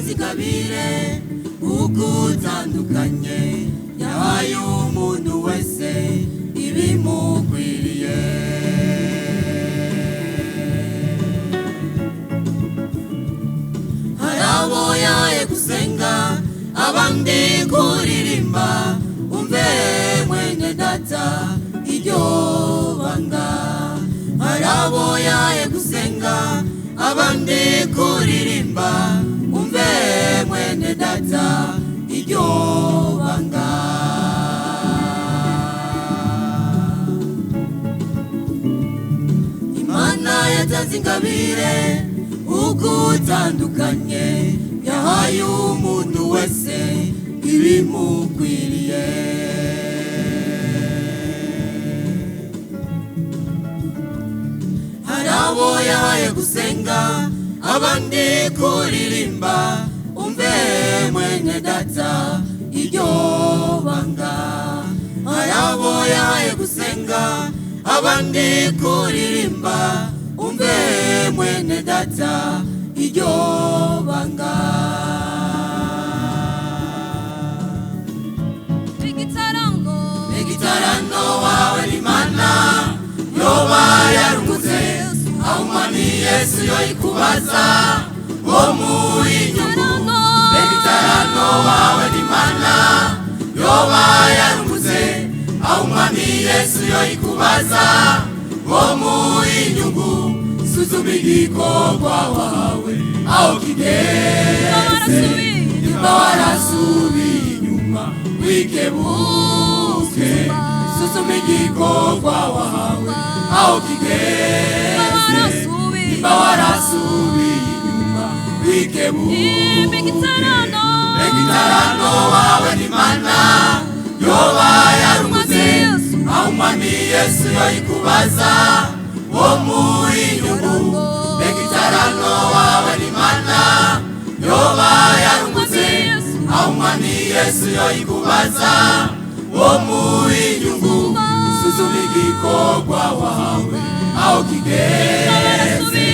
yatazigabire ugutandukanye yahaye umuntu wese ibimukwiriye. Harabo yahaye gusenga abandi kuririmba, umve mwene data iryo banga. Harabo yahaye gusenga abandi kuririmba, umve mwene data iryo banga. Imana yatazingabire ugutandukanye yahaye umuntu wese ibimukwiriye. Harabo yahaye gusenga abandi kuririmba, umve mwene data iryo banga. Harabo yahaye gusenga abandi kuririmba, umve mwene data iryo banga. Igitarano wawe ni Mana yoba yarungutse, aho umwami Yesu yoyikubaza wo muri nyungu. Igitarano wawe ni Mana yoba yarungutse, aho umwami Yesu yoyikubaza wo muri nyungu. Suzuma igikorwa wawe aho kigeze, niba warasubiye inyuma wikebuke. Suzuma igikorwa wawe aho kigeze, niba warasubiye inyuma wikebuke. Igitarano wawe ni Mana yoba yarungutse, aho umwami Yesu yoyikubaza wo muri nyungu. Igitarano wawe ni Mana yoba yarungutse, aho umwami Yesu yoyikubaza wo muri nyungu. Suzuma igikorwa wawe aho kigeze,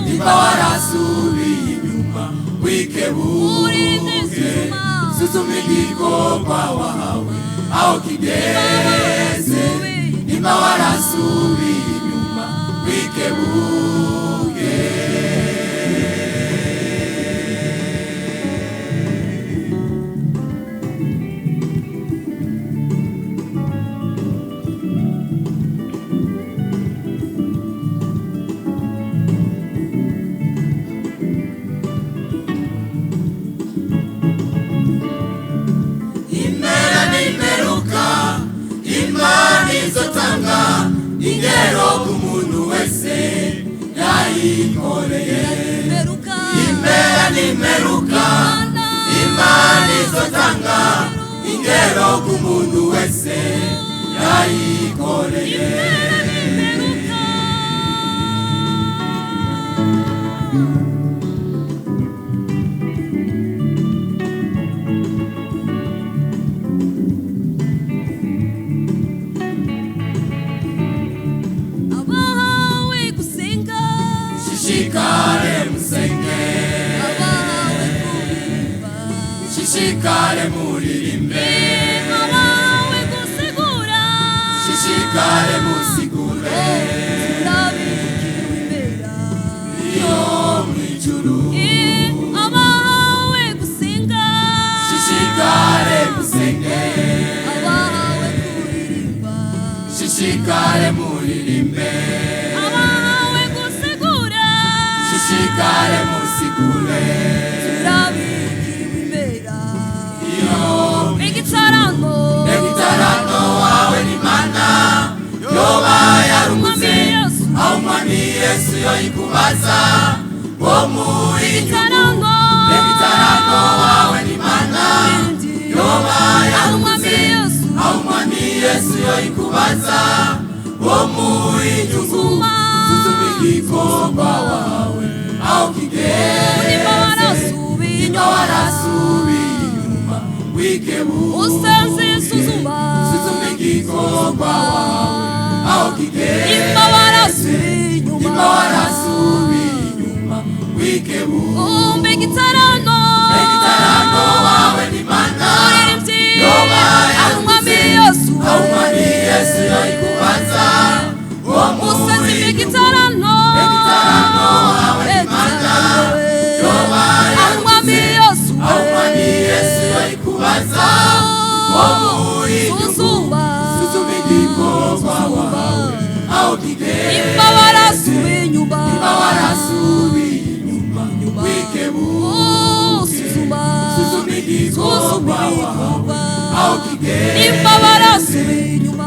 niba warasubiye inyuma wikebuke. Suzuma igikorwa wawe aho kigeze, niba warasubiye inyuma wikebuke. Imana izotanga ingero ku muntu wese yayikoreye. Impera n'imperuka, Imana izotanga ingero ku muntu wese yayikoreye. Shishikare musenge, shishikare muririmbe, shishikare musigure iyo mwijuru. Shishikare musenge, shishikare muririmbe, shishikare musigure igitarano wawe ni Mana yoba yarungutse, aho umwami Yesu yoyikubaza wo muri nyungu. Igitarano wawe ni Mana yoba yarungutse, aho umwami Yesu yoyikubaza wo muri nyungu. Suzuma igikorwa wawe aho kigeze, niba warasubiye inyuma wikebuke. Suzuma igikorwa wawe aho kigeze, niba warasubiye inyuma wikebuke. Igitarano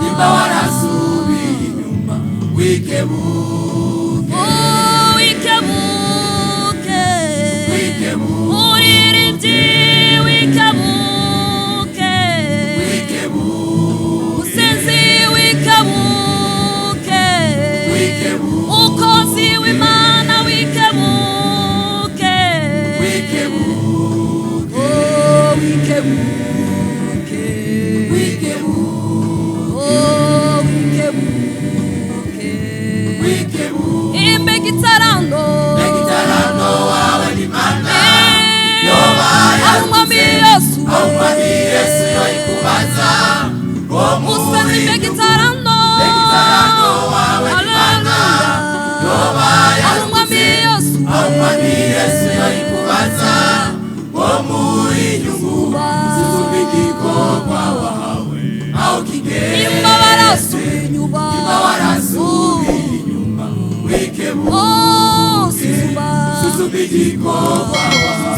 nimba warasubiye inyuma wikebuke muririmbyi wikebuke musenzi wikebuke mukozi w'Imana wikebuke imbe gitarando wawe ni Mana umwami Yesu yoikubaza musenzi imbe gitarando wawe ni Mana umwami Yesu yoikubaza muri nyungu zizubigikogwa wawe au kigere nimba warasubiye inyuma wikebuke zizubigikogwa wawe